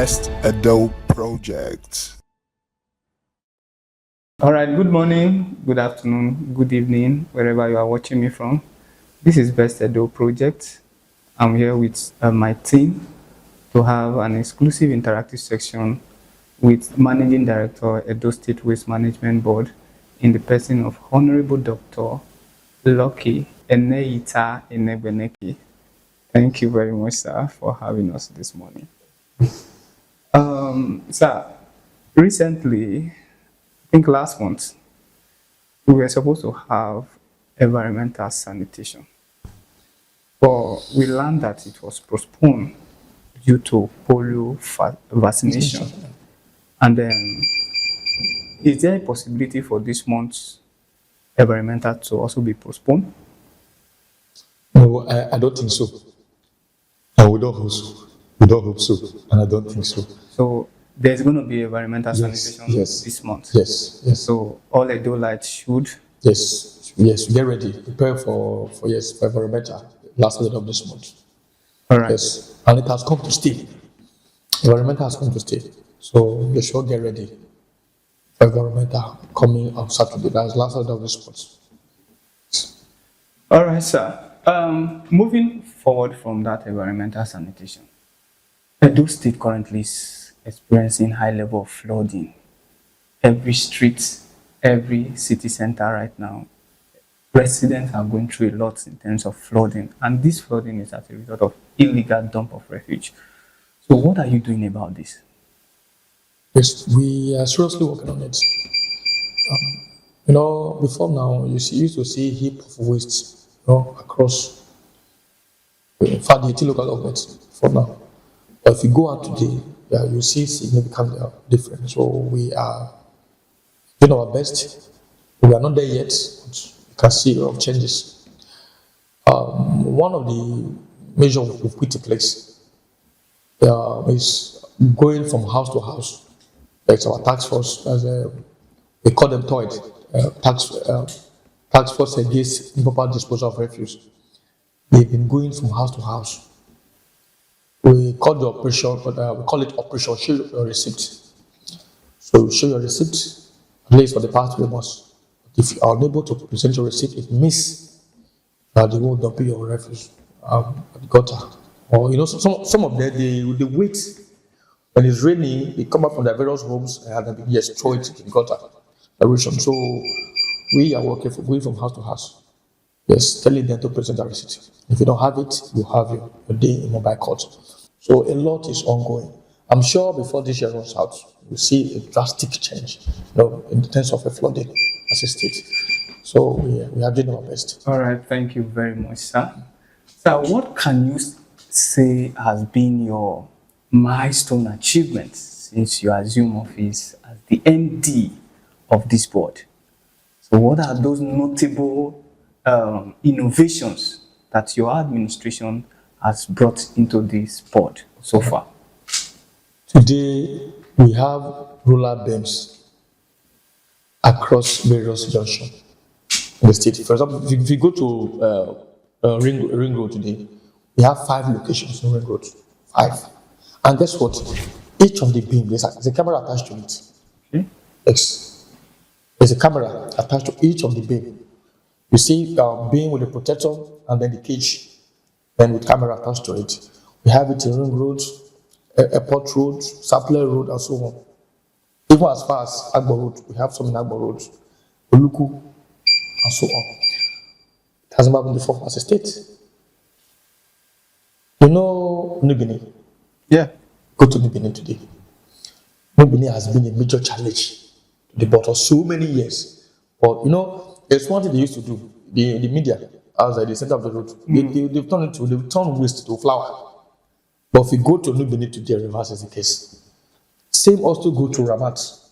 Best Adult Project. All right, good morning, good afternoon, good evening, wherever you are watching me from. This is Best Edo Project. I'm here with my team to have an exclusive interactive section with Managing Director, Edo State Waste Management Board, in the person of Honorable Dr. Lucky Enehita. Thank you very much, sir, for having us this morning. Sir, recently, I think last month, we were supposed to have environmental sanitation, but we learned that it was postponed due to polio vaccination. And then, is there a possibility for this month's environmental to also be postponed? No, I don't think so. And we don't hope so. We don't hope so, and I don't think so. So there's going to be environmental sanitation this month. Yes. So all Edo lights should. Yes. Get ready. Prepare for environmental last minute of this month. All right. Yes, and it has come to stay. Environmental has come to stay. So you should get ready for environmental coming on Saturday. That's last minute of this month. All right, sir. Moving forward from that environmental sanitation, Edo State currently is experiencing high level of flooding. Every street, every city center right now, residents are going through a lot in terms of flooding, and this flooding is as a result of illegal dump of refuge. So what are you doing about this? Yes, we are seriously working on it. Before now, you used to see heap of waste, across the 18 local governments for now. But if you go out today, you see significant difference. So we are doing our best. We are not there yet, but you can see a lot of changes. One of the measures we've put in place is going from house to house. That's our task force, we call them TOID, task force against improper disposal of refuse. They've been going from house to house. We call the operation, but we call it Operation Show Your Receipt. So show your receipt, at least for the past 3 months. If you are unable to present your receipt, it means that they won't dump your refuse at the gutter. Or some of them they wait when it's raining. They come up from their various homes and then they destroy it in the gutter. So we are working for going from house to house. Yes, telling them to present a receipt. If you don't have it, you have your day in mobile court. So a lot is ongoing. I'm sure before this year runs out, we'll see a drastic change, in terms of a flooding as a state. So we are doing our best. All right, thank you very much, sir. Sir, what can you say has been your milestone achievement since you assume office as the MD of this board? So what are those notable innovations that your administration has brought into this board so far? Today, we have roller beams across various junctions in the state. For example, if you go to Ring Road today, we have 5 locations in Ring Road. 5. And guess what? Each of the beams, there's a camera attached to it. Okay. Yes. There's a camera attached to each of the beams. You see beam with a protector and then the cage, then with camera attached to it. We have it in Ring Road, Airport Road, Sapler Road, and so on. Even as far as Agbo Road, we have some in Agbo Road, Oluku, and so on. It hasn't happened before as a state. Nubini? Yeah. Go to Nubini today. Nubini has been a major challenge to the board for so many years. But it's one thing they used to do. The media outside the center of the road, they've turned waste to flour. But if you go to New Benin today, reverse is the case. Same also go to Ramat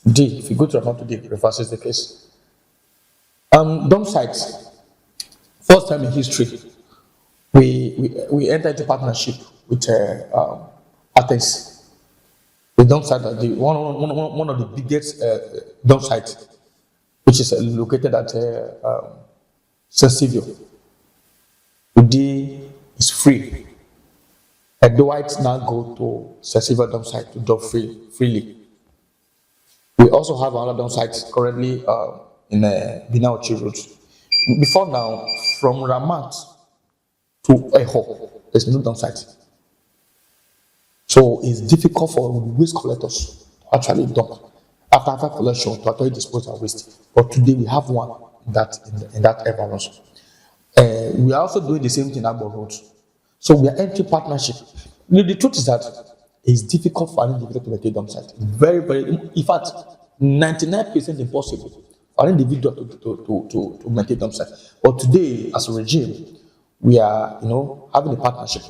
today. If you go to Ramat today, reverse is the case. Dump sites. First time in history, we entered into partnership with Athens. The dump site, one of the biggest dump sites, which is located at Sensivio. Today is free. Edoites now go to Sesiva dump site to dump freely. We also have another dump site currently in Binauchi Road. Before now, from Ramat to Eho, there's no dump site. So it's difficult for waste collectors to actually dump after collection to actually dispose of waste. But today we have one in that environment. We are also doing the same thing at Road. So we are entering partnership. The truth is that it's difficult for an individual to maintain dump site. Very, in fact, 99% impossible for an individual to maintain dump site. But today, as a regime, we are, having a partnership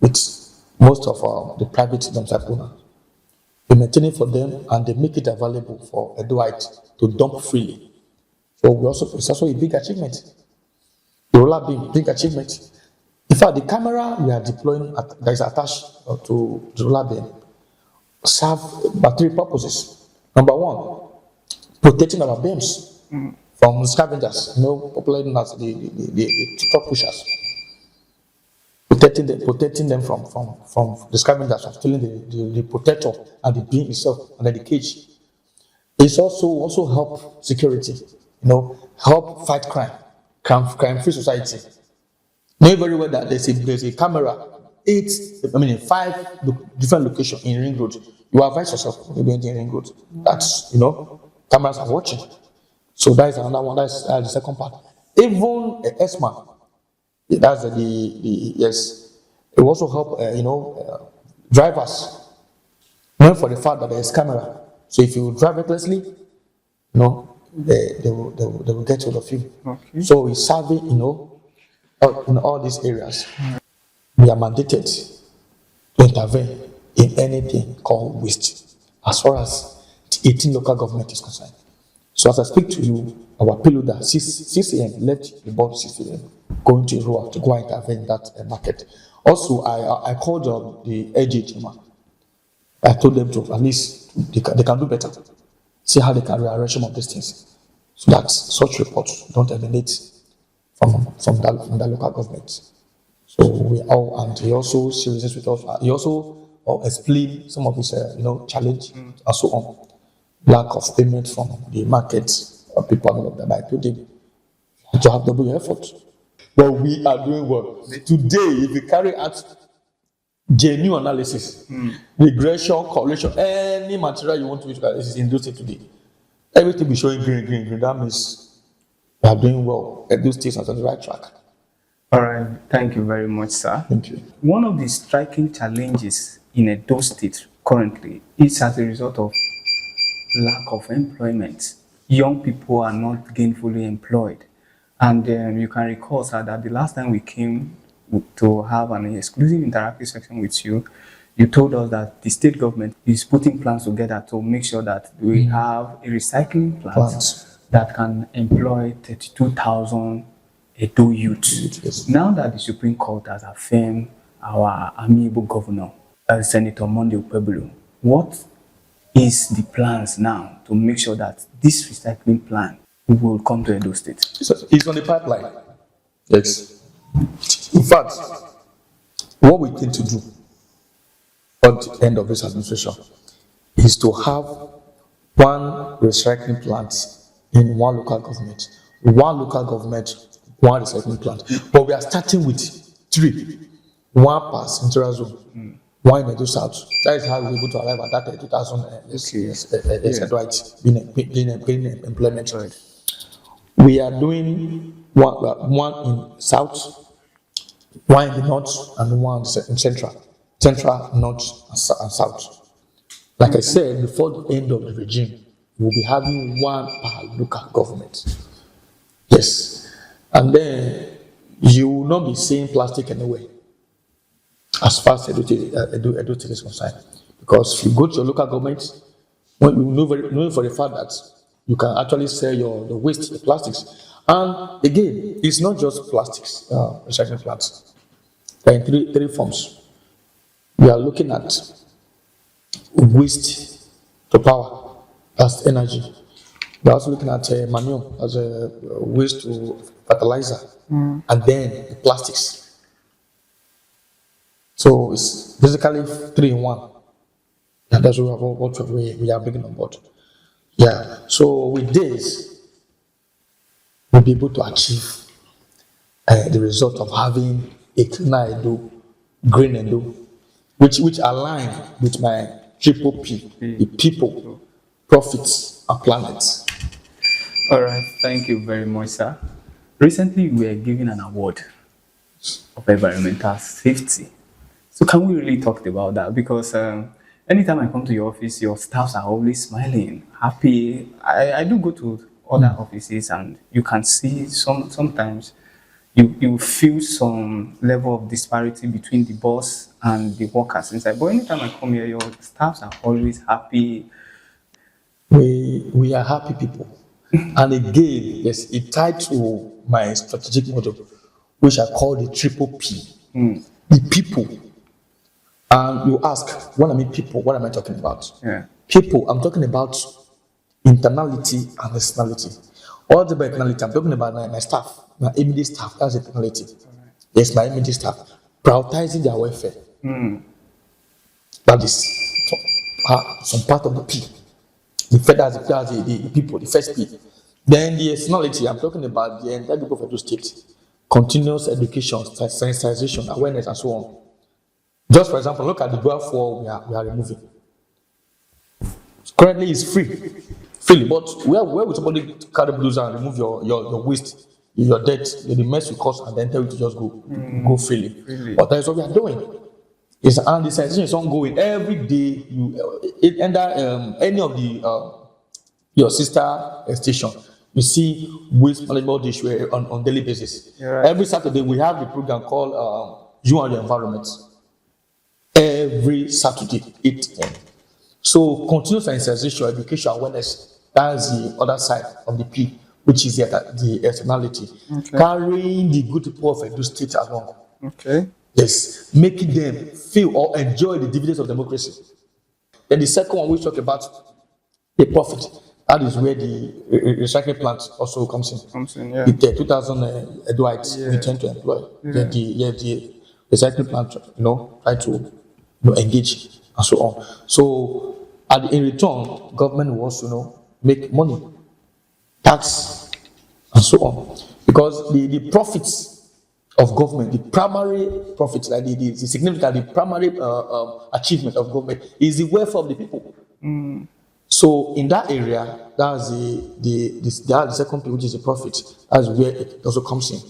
with most of the private dump site owners. We maintain it for them, and they make it available for Edoite to dump freely. So it's also a big achievement. The roller beam, big achievement. In fact, the camera we are deploying that is attached to the roller beam serve by three purposes. Number one, protecting our beams from scavengers, popularly known as the truck pushers. Protecting them from the scavengers, from stealing the protector and the beam itself and then the cage. It's also help security, help fight crime-free society. Know very well that there's a camera, 5 different locations in Ring Road. You advise yourself when you're in Ring Road. That's, cameras are watching. So that is another one. That's the second part. Even ESMA, that's yes. It will also help, drivers knowing for the fact that there is camera. So if you drive recklessly, they will get hold of you. Okay. So it's serving, in all these areas. We are mandated to intervene in anything called waste, as far as the 18 local government is concerned. So as I speak to you, our payload at 6 a.m. left the board 6 a.m. going to Irua to go and intervene in that market. Also, I called the AG. I told them to at least they can do better. See how they can rearrange some of these things, so that such reports don't emanate from the local government. So and he also serious with us. He also explained some of his challenge and so on. Lack of payment from the market people and all of that. I told him to have double effort. But we are doing well. Today, if you carry out genuine analysis, regression, correlation, any material you want to use analysis in those things today, everything be showing green. That means we are doing well. And those things are on the right track. All right. Thank you very much, sir. Thank you. One of the striking challenges in Edo State currently is as a result of lack of employment. Young people are not gainfully employed. And you can recall, sir, that the last time we came to have an exclusive interactive section with you, you told us that the state government is putting plans together to make sure that we have a recycling plant that can employ 32,000 Edo youth. Yes. Now that the Supreme Court has affirmed our amiable governor, Senator Monday Okpebholo, what is the plans now to make sure that this recycling plan will come to Edo State? It's on the pipeline. Yes. In fact, what we intend to do at the end of this administration is to have one recycling plant in one local government. One recycling plant. But we are starting with 3. One per Central Zone, one in Edo South. That is how we're able to arrive at that 2,000 being implemented. Right. We are doing one in South, one in the North, and one in Central, North, and South. Like I said, before the end of the regime, we'll be having one per local government. Yes. And then you will not be seeing plastic anywhere as far as Edo State is concerned. Because if you go to your local government, you know for the fact that you can actually sell the waste, the plastics. And again, it's not just plastics, recycling plants. There are in three forms. We are looking at waste to power, that's energy. We are also looking at manure as a waste to fertilizer, and then the plastics. So it's basically 3 in 1. Yeah, that's what we are bringing on board. Yeah. So with this, we'll be able to achieve the result of having a cleaner Edo, green Edo, which align with my triple P, the people, profits, and planet. All right, thank you very much, sir. Recently, we were given an award of environmental safety. So, can we really talk about that? Because anytime I come to your office, your staffs are always smiling, happy. I do go to other offices, and you can see sometimes you feel some level of disparity between the boss and the workers inside. But anytime I come here, your staffs are always happy. We are happy people. And again, yes, it tied to my strategic model, which I call the triple P. The people. And you ask, when I mean people, what am I talking about? Yeah. People, I'm talking about internality and externality. All the internality, I'm talking about my staff, my immediate staff, that's internality. Yes, my immediate staff, prioritizing their welfare. That is some part of the P. That's the people, the first P. Then the externality, I'm talking about the entire people of Edo State. Continuous education, sensitization, awareness, and so on. Just for example, look at the dual fuel we are removing. Currently, it's freely, but where will somebody carry blues and remove your waste, your debt, the mess you cause, and then tell you to just go freely? Really? But that is what we are doing. And the sensation is ongoing. Every day, you enter any of the your sister station, you see waste management issue on daily basis. Right. Every Saturday, we have the program called You and Your Environment. Every Saturday, 8 a.m. So continuous sensitization, education, awareness, that's the other side of the P, which is the externality. Okay. Carrying the good people of Edo State along. Okay. Yes, making them feel or enjoy the dividends of democracy. Then the second one, we talk about the profit. That is where the recycling plant also comes in. Yeah. With the 2,000 Edoites we tend to employ. Then the recycling plant, try to engage and so on. So, in return, government will also make money, tax, and so on. Because the profits of government, the primary profits, like the significant, the primary achievement of government is the welfare of the people. So in that area, that's the second thing, which is the profit. That's where it also comes in.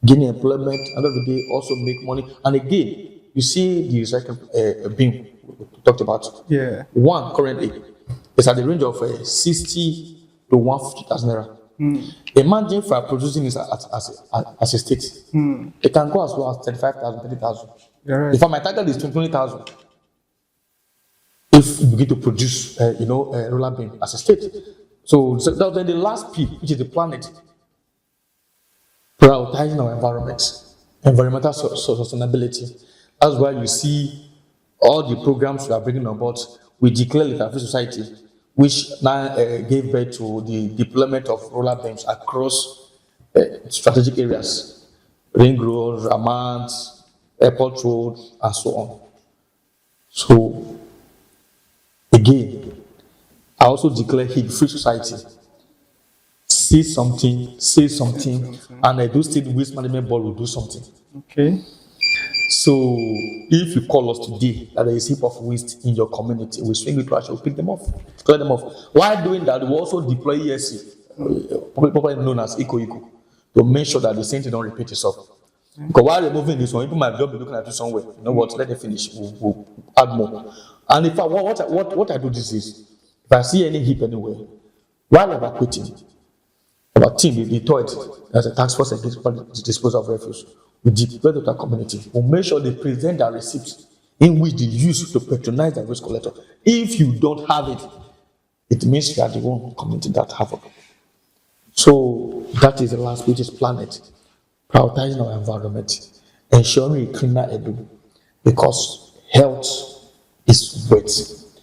Gaining employment, end of the day, also make money. And again, you see the recycling bin we talked about. Yeah. One currently is at the range of 60 to 150,000 naira. Imagine if I'm producing this as a state. It can go as low as 35,000, 30,000. Right. If my target is 20,000, if we begin to produce, roller bin as a state. So then the last P, which is the planet, prioritizing our environment, environmental sustainability. That's why you see all the programs we are bringing on board. We declare Litter-Free Society, which now gave birth to the deployment of roller bins across strategic areas, Ring Road, Ramant, Airport Road, and so on. So, again, I also declare Heat-Free Society. Say something, and I do state Waste Management Board will do something. Okay. So, if you call us today that there is a heap of waste in your community, we swing it to action, we'll pick them off, clear them off. While doing that, we also deploy ESC, popularly known as Eco, to make sure that the same thing don't repeat itself. Because while removing this one, people might just be looking at you somewhere. You know what? Let them finish. We'll add more. And if what I do this is, if I see any heap anywhere, while evacuating, our team, the third, as a task force against the disposal of refuse, we deploy to that community. We'll make sure they present their receipts in which they use to patronize the waste collector. If you don't have it, it means you are the one community that have it. So that is the last, which is planet. Prioritizing our environment, ensuring a cleaner Edo, because health is wealth.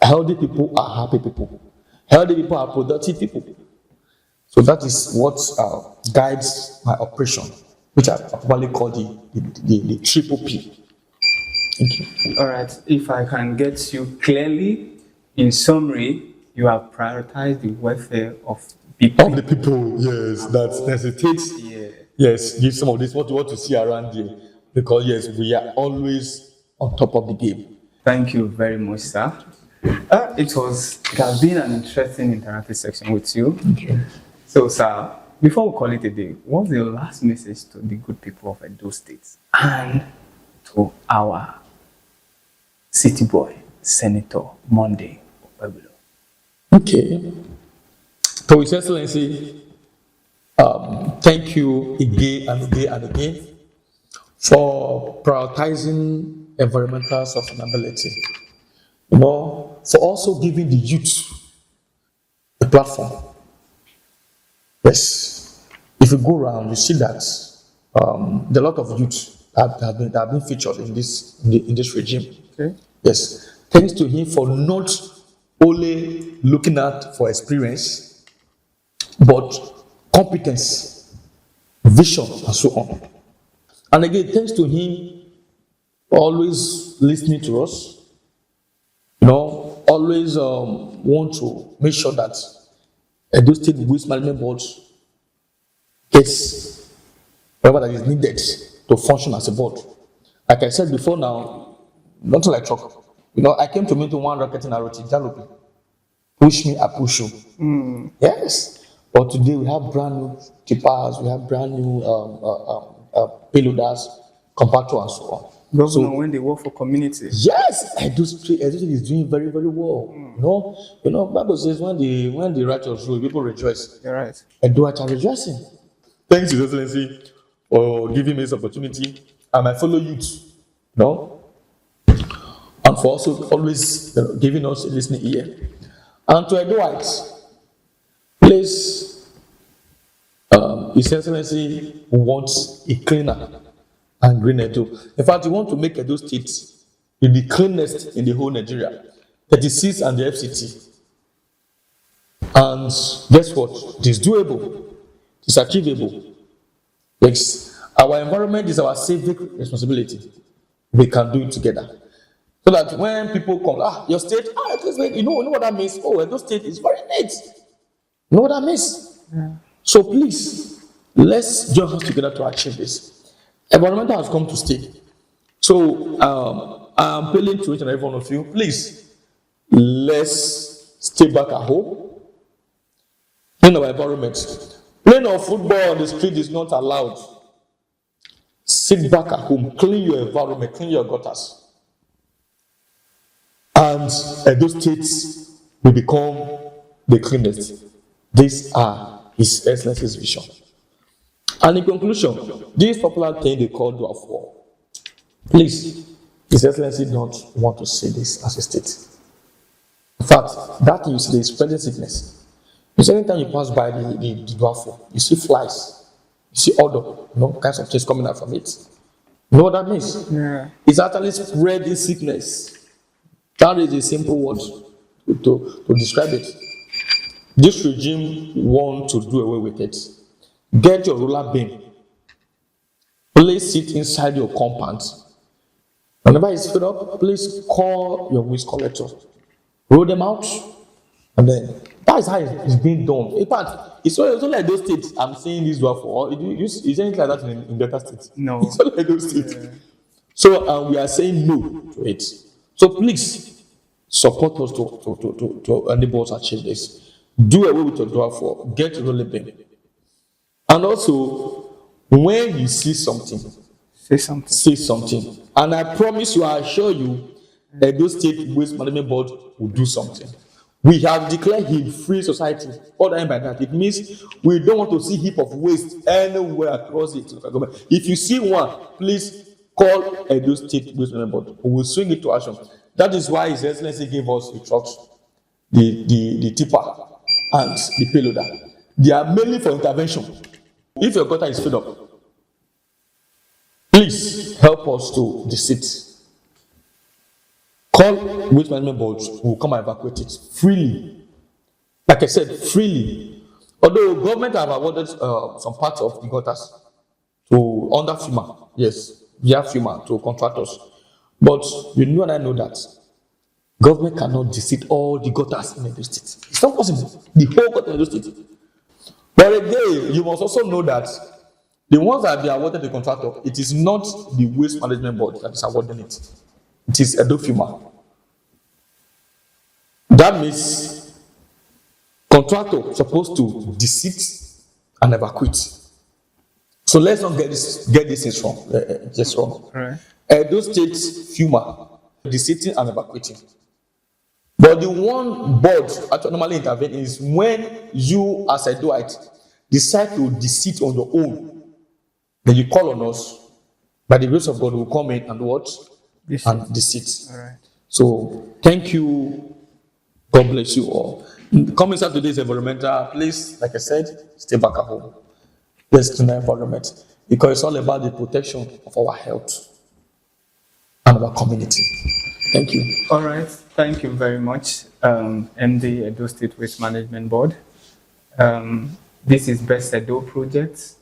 Healthy people are happy people. Healthy people are productive people. So that is what guides my operation, which I probably call the triple P. Thank you. All right. If I can get you clearly, in summary, you have prioritized the welfare of people. Of the people, yes, that necessitates. Yeah. Yes, give some of this what you want to see around here. Because yes, we are always on top of the game. Thank you very much, sir. It has been an interesting interactive section with you. Thank you. So, sir, before we call it a day, what's the last message to the good people of Edo State and to our city boy, Senator Monday Opebulo? Okay. So, His Excellency, thank you again and again and again for prioritizing environmental sustainability. You know, for also giving the youth a platform. Yes. If you go around, you see that there are a lot of youth that have been featured in this regime. Okay. Yes. Thanks to him for not only looking at for experience, but competence, vision, and so on. And again, thanks to him always listening to us, you know, always want to make sure that Edo State Waste Management Board gets whatever that is needed to function as a board. Like I said before now, nothing like talk. You know, I came to meet one rocket in Aroti, Jalopi. Push me, I push you. Yes. But today we have brand new tippers, we have brand new payloaders, compactor, and so on. Governor, when they work for community. Yes, Edo State is doing very, very well. You know, Bible says when the righteous rule, people rejoice. You're right. Edo are rejoicing. Thanks, His Excellency, for giving me this opportunity, and my fellow youth, you know, and for also always giving us a listening ear. And to Edoites, please, His Excellency wants a cleaner and green Edo. In fact, we want to make Edo State the cleanest in the whole Nigeria, 36 and the FCT. And guess what? It is doable. It's achievable. Yes. Our environment is our civic responsibility. We can do it together. So that when people come, your state, you know what that means? Oh, Edo State is very neat. You know what that means? Yeah. So please, let's join us together to achieve this. Environmental has come to stay. So I'm appealing to each and every one of you, please, let's stay back at home. In our environment. Playing of football on the street is not allowed. Sit back at home, clean your environment, clean your gutters. And Edo State will become the cleanest. These are His Excellency's vision. And in conclusion, this popular thing they call dwarf war. Please, His Excellency don't want to see this as a state. In fact, that you see, the spreading sickness. You see, anytime you pass by the dwarf war, you see flies, you see odor, kinds of things coming out from it. You know what that means? Yeah. It's actually spreading sickness. That is a simple word to describe it. This regime wants to do away with it. Get your roller bin, place it inside your compound. Whenever it's filled up, please call your waste collector, roll them out, and then that is how it's being done. In fact, it's only like those states I'm saying this were for. Is anything like that in Delta State? No. It's only like those states. Yeah. So we are saying no to it. So please support us to enable us to achieve this. Do away with your dwarf war. Get your roller bin. And also, when you see something, say something. Say something. And I promise you, I assure you, Edo State Waste Management Board will do something. We have declared a free society. What do I mean by that? It means we don't want to see heap of waste anywhere across the government. If you see one, please call Edo State Waste Management Board. We will swing it to action. That is why His Excellency gave us the trucks, the tipper, and the payloader. They are mainly for intervention. If your gutter is filled up, please help us to the seat. Call waste management boards who will come and evacuate it freely. Like I said, freely. Although government have awarded some parts of the gutters to under FEMA, yes, via FEMA to contractors. But you and I know that government cannot defeat all the gutters in Edo State. It's not possible. The whole gutter in Edo State. But again, you must also know that the ones that they awarded the contractor, it is not the waste management board that is awarding it. It is Edo FEMA. That means contractor supposed to desist and evacuate. So let's not get this wrong. Just wrong. Right. Edo State FEMA desisting and evacuating. But the one board actually normally intervene is when you as a Edoite decide to desist on your own. Then you call on us. By the grace of God, we'll come in and what? And desist. All right. So thank you. God bless you all. Coming to today's environmental, please, like I said, stay back at home. Let's clean the environment because it's all about the protection of our health and our community. Thank you. All right. Thank you very much, MD Edo State Waste Management Board. This is Best Edo Project,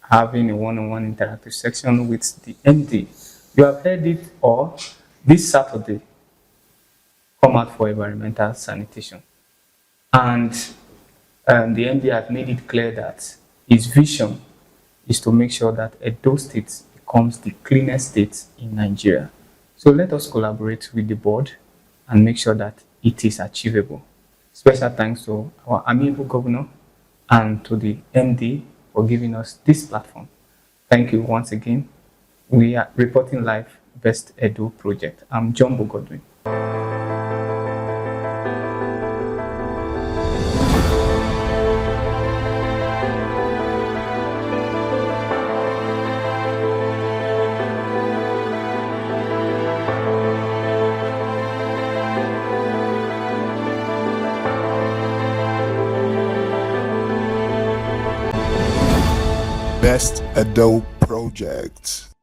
having a one-on-one interactive section with the MD. You have heard it all. This Saturday, come out for environmental sanitation. And the MD has made it clear that his vision is to make sure that Edo State becomes the cleanest state in Nigeria. So let us collaborate with the board and make sure that it is achievable. Special thanks to our amiable governor and to the MD for giving us this platform. Thank you once again. We are reporting live Best Edo Project. I'm John Godwin. Best Adult Projects.